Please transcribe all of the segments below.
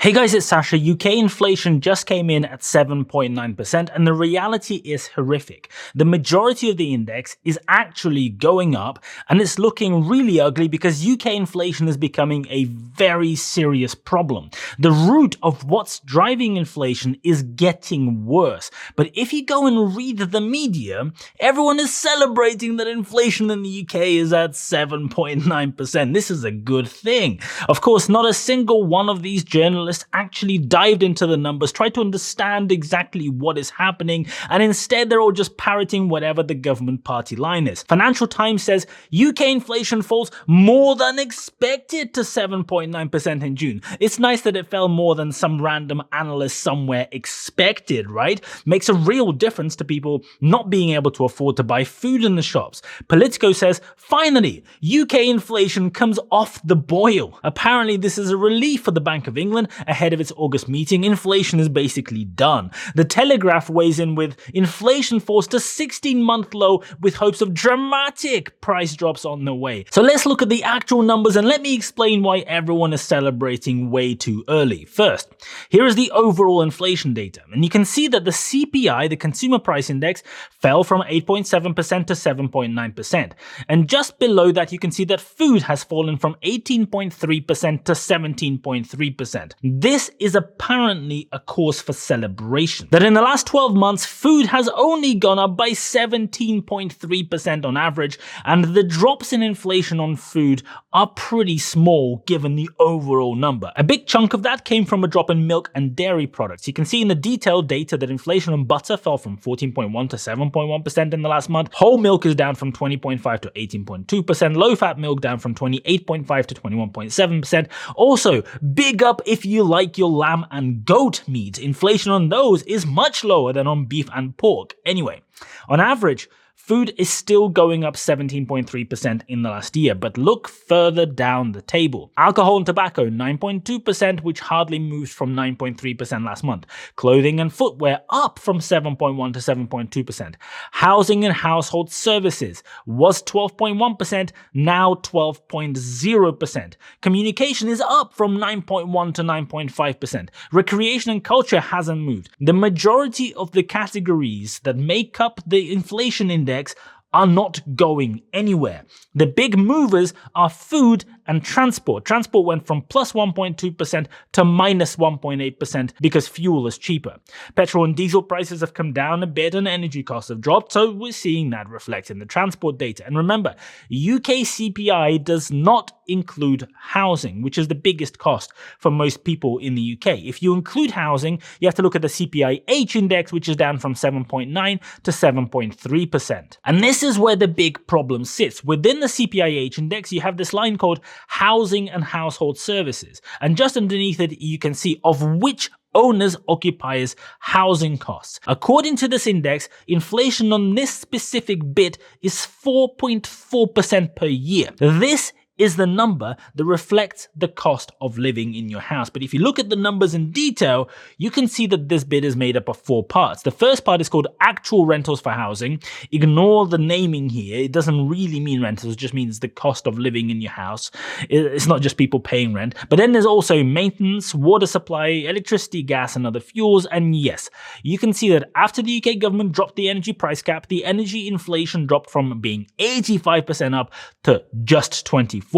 Hey guys, it's Sasha. UK inflation just came in at 7.9% and the reality is horrific. The majority of the index is actually going up and it's looking really ugly because UK inflation is becoming a very serious problem. The root of what's driving inflation is getting worse. But if you go and read the media, everyone is celebrating that inflation in the UK is at 7.9%. This is a good thing. Of course, not a single one of these journalists actually dived into the numbers, tried to understand exactly what is happening, and instead they're all just parroting whatever the government party line is. Financial Times says UK inflation falls more than expected to 7.9% in June. It's nice that it fell more than some random analyst somewhere expected, right? Makes a real difference to people not being able to afford to buy food in the shops. Politico says, finally, UK inflation comes off the boil. Apparently this is a relief for the Bank of England ahead of its August meeting. Inflation is basically done. The Telegraph weighs in with inflation falls to 16-month low with hopes of dramatic price drops on the way. So let's look at the actual numbers and let me explain why everyone is celebrating way too early. First, here is the overall inflation data, and you can see that the CPI, the Consumer Price Index, fell from 8.7% to 7.9%. And just below that, you can see that food has fallen from 18.3% to 17.3%. This is apparently a cause for celebration. That in the last 12 months, food has only gone up by 17.3% on average, and the drops in inflation on food are pretty small given the overall number. A big chunk of that came from a drop in milk and dairy products. You can see in the detailed data that inflation on butter fell from 14.1% to 7.1% in the last month. Whole milk is down from 20.5% to 18.2%. Low-fat milk down from 28.5% to 21.7%. Also, big up if you like your lamb and goat meat. Inflation on those is much lower than on beef and pork. Anyway, on average, food is still going up 17.3% in the last year, but look further down the table. Alcohol and tobacco, 9.2%, which hardly moved from 9.3% last month. Clothing and footwear up from 7.1% to 7.2%. Housing and household services was 12.1%, now 12.0%. Communication is up from 9.1% to 9.5%. Recreation and culture hasn't moved. The majority of the categories that make up the inflation index are not going anywhere. The big movers are food and transport. Transport went from plus 1.2% to minus 1.8% because fuel is cheaper. Petrol and diesel prices have come down a bit and energy costs have dropped, so we're seeing that reflect in the transport data. And remember, UK CPI does not include housing, which is the biggest cost for most people in the UK. If you include housing, you have to look at the CPIH index, which is down from 7.9% to 7.3%. And this is where the big problem sits. Within the CPIH index, you have this line called housing and household services. And just underneath it, you can see of which owners occupiers housing costs. According to this index, inflation on this specific bit is 4.4% per year. This is the number that reflects the cost of living in your house. But if you look at the numbers in detail, you can see that this bit is made up of 4 parts. The first part is called actual rentals for housing. Ignore the naming here. It doesn't really mean rentals, it just means the cost of living in your house. It's not just people paying rent. But then there's also maintenance, water supply, electricity, gas, and other fuels. And yes, you can see that after the UK government dropped the energy price cap, the energy inflation dropped from being 85% up to just 24%.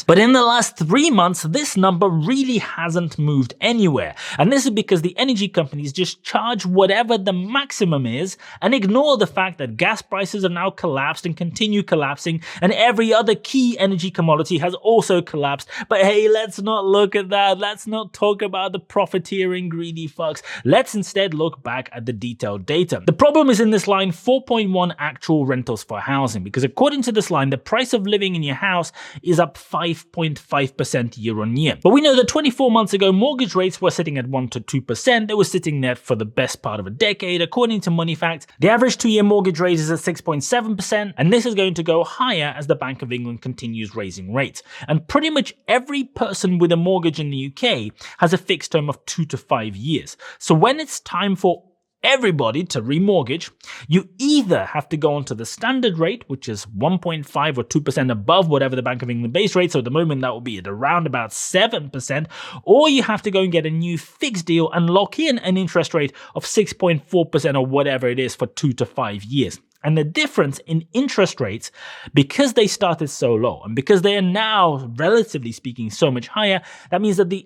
But in the last 3 months, this number really hasn't moved anywhere. And this is because the energy companies just charge whatever the maximum is and ignore the fact that gas prices have now collapsed and continue collapsing, and every other key energy commodity has also collapsed. But hey, let's not look at that. Let's not talk about the profiteering greedy fucks. Let's instead look back at the detailed data. The problem is in this line 4.1 actual rentals for housing, because according to this line, the price of living in your house is up 5.5% year on year. But we know that 24 months ago, mortgage rates were sitting at 1 to 2%. They were sitting there for the best part of a decade. According to Money Facts, the average 2-year mortgage rate is at 6.7%, and this is going to go higher as the Bank of England continues raising rates. And pretty much every person with a mortgage in the UK has a fixed term of 2 to 5 years. So when it's time for everybody to remortgage, you either have to go onto the standard rate, which is 1.5 or 2% above whatever the Bank of England base rate, so at the moment that will be at around about 7%, or you have to go and get a new fixed deal and lock in an interest rate of 6.4% or whatever it is for 2 to 5 years. And the difference in interest rates, because they started so low and because they are now, relatively speaking, so much higher, that means that the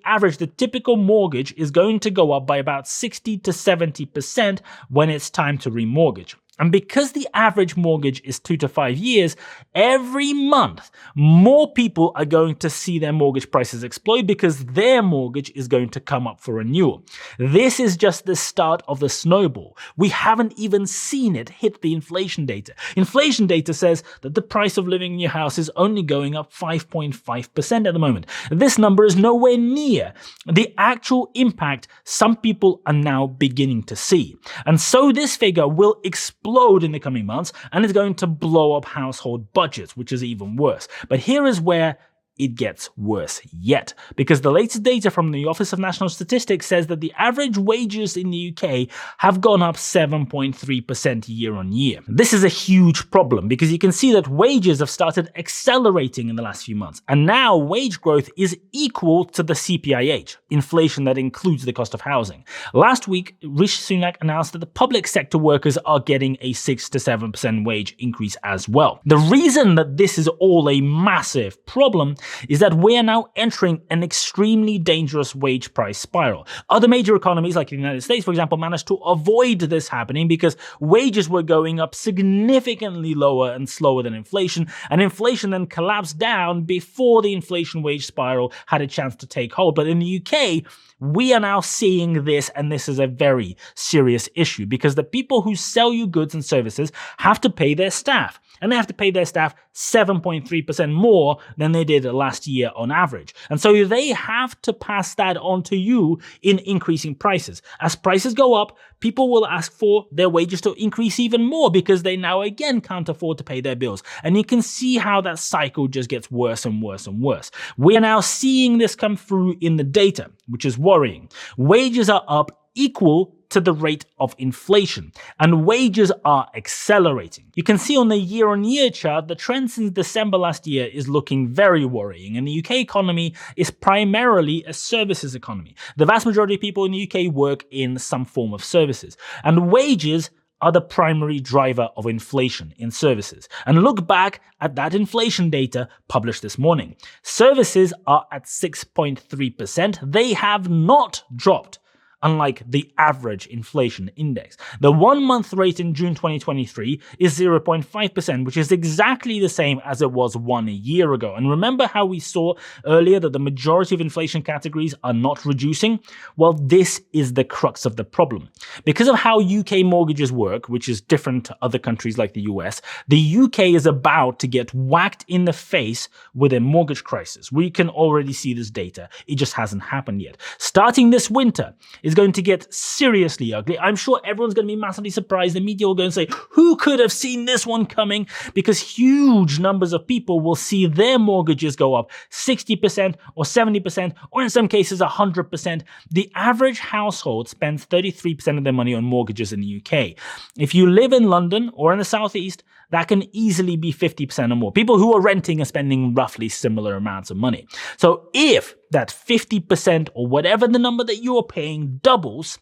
typical mortgage is going to go up by about 60 to 70% when it's time to remortgage. And because the average mortgage is 2 to 5 years, every month, more people are going to see their mortgage prices explode because their mortgage is going to come up for renewal. This is just the start of the snowball. We haven't even seen it hit the inflation data. Inflation data says that the price of living in your house is only going up 5.5% at the moment. This number is nowhere near the actual impact some people are now beginning to see. And so this figure will explode in the coming months, and it's going to blow up household budgets, which is even worse. But here is where it gets worse yet, because the latest data from the Office of National Statistics says that the average wages in the UK have gone up 7.3% year on year. This is a huge problem because you can see that wages have started accelerating in the last few months, and now wage growth is equal to the CPIH, inflation that includes the cost of housing. Last week, Rishi Sunak announced that the public sector workers are getting a 6 to 7% wage increase as well. The reason that this is all a massive problem is that we are now entering an extremely dangerous wage price spiral. Other major economies like the United States, for example, managed to avoid this happening because wages were going up significantly lower and slower than inflation, and inflation then collapsed down before the inflation wage spiral had a chance to take hold. But in the UK, we are now seeing this, and this is a very serious issue because the people who sell you goods and services have to pay their staff. And they have to pay their staff 7.3% more than they did last year on average. And so they have to pass that on to you in increasing prices. As prices go up, people will ask for their wages to increase even more because they now again can't afford to pay their bills. And you can see how that cycle just gets worse and worse and worse. We are now seeing this come through in the data, which is worrying. Wages are up equal to the rate of inflation, and wages are accelerating. You can see on the year-on-year chart, the trend since December last year is looking very worrying, and the UK economy is primarily a services economy. The vast majority of people in the UK work in some form of services, and wages are the primary driver of inflation in services. And look back at that inflation data published this morning. Services are at 6.3%. They have not dropped, unlike the average inflation index. The 1-month rate in June 2023 is 0.5%, which is exactly the same as it was 1 year ago. And remember how we saw earlier that the majority of inflation categories are not reducing? Well, this is the crux of the problem. Because of how UK mortgages work, which is different to other countries like the US, the UK is about to get whacked in the face with a mortgage crisis. We can already see this data. It just hasn't happened yet. Starting this winter, is going to get seriously ugly. I'm sure everyone's going to be massively surprised. The media will go and say, who could have seen this one coming? Because huge numbers of people will see their mortgages go up 60% or 70%, or in some cases 100%. The average household spends 33% of their money on mortgages in the UK. If you live in London or in the southeast, that can easily be 50% or more. People who are renting are spending roughly similar amounts of money. So if that 50% or whatever the number that you are paying doubles,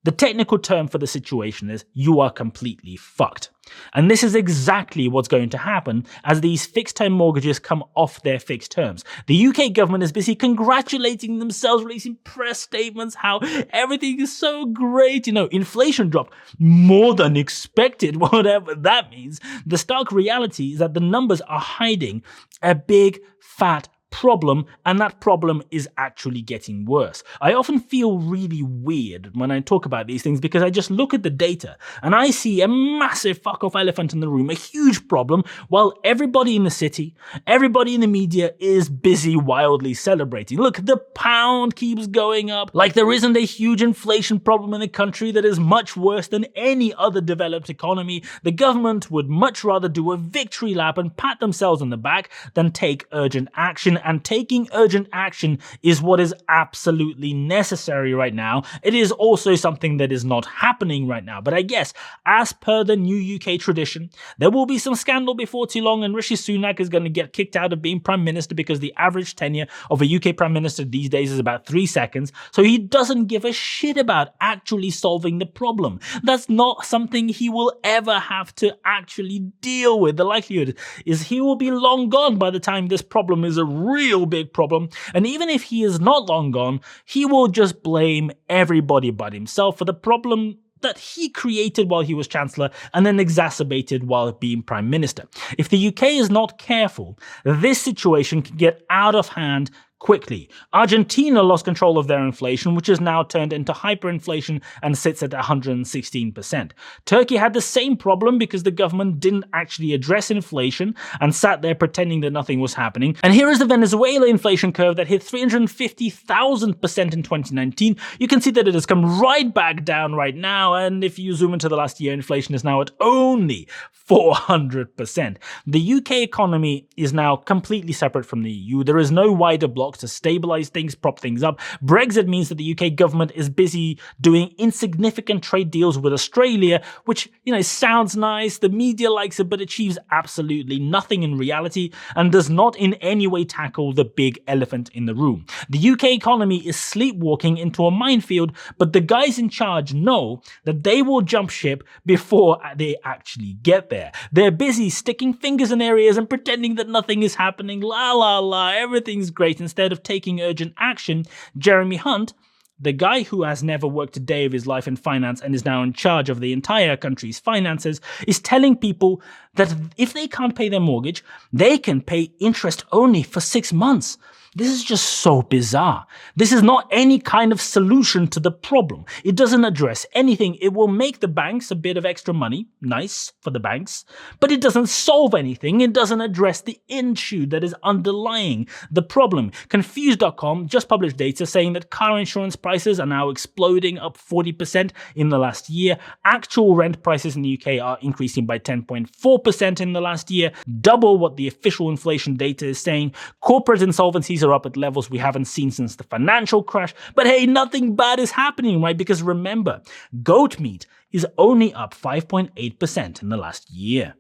the technical term for the situation is you are completely fucked. And this is exactly what's going to happen as these fixed-term mortgages come off their fixed terms. The UK government is busy congratulating themselves, releasing press statements, how everything is so great. Inflation dropped more than expected, whatever that means. The stark reality is that the numbers are hiding a big, fat problem, and that problem is actually getting worse. I often feel really weird when I talk about these things because I just look at the data and I see a massive fuck-off elephant in the room, a huge problem, while everybody in the city, everybody in the media is busy wildly celebrating. Look, the pound keeps going up like there isn't a huge inflation problem in the country that is much worse than any other developed economy. The government would much rather do a victory lap and pat themselves on the back than take urgent action. and taking urgent action is what is absolutely necessary right now. It is also something that is not happening right now. But I guess, as per the new UK tradition, there will be some scandal before too long, and Rishi Sunak is going to get kicked out of being Prime Minister because the average tenure of a UK Prime Minister these days is about 3 seconds. So he doesn't give a shit about actually solving the problem. That's not something he will ever have to actually deal with. The likelihood is he will be long gone by the time this problem is a real big problem. And even if he is not long gone, he will just blame everybody but himself for the problem that he created while he was Chancellor and then exacerbated while being Prime Minister. If the UK is not careful, this situation can get out of hand quickly. Argentina lost control of their inflation, which has now turned into hyperinflation and sits at 116%. Turkey had the same problem because the government didn't actually address inflation and sat there pretending that nothing was happening. And here is the Venezuela inflation curve that hit 350,000% in 2019. You can see that it has come right back down right now, and if you zoom into the last year, inflation is now at only 400%. The UK economy is now completely separate from the EU. There is no wider bloc to stabilize things, prop things up. Brexit means that the UK government is busy doing insignificant trade deals with Australia, which, sounds nice, the media likes it, but achieves absolutely nothing in reality and does not in any way tackle the big elephant in the room. The UK economy is sleepwalking into a minefield, but the guys in charge know that they will jump ship before they actually get there. They're busy sticking fingers in their ears and pretending that nothing is happening, la la la, everything's great. Instead of taking urgent action, Jeremy Hunt, the guy who has never worked a day of his life in finance and is now in charge of the entire country's finances, is telling people that if they can't pay their mortgage, they can pay interest only for 6 months. This is just so bizarre. This is not any kind of solution to the problem. It doesn't address anything. It will make the banks a bit of extra money. Nice for the banks. But it doesn't solve anything. It doesn't address the issue that is underlying the problem. Confused.com just published data saying that car insurance prices are now exploding, up 40% in the last year. Actual rent prices in the UK are increasing by 10.4% in the last year, double what the official inflation data is saying. Corporate insolvencies are up at levels we haven't seen since the financial crash. But hey, nothing bad is happening, right? Because remember, goat meat is only up 5.8% in the last year.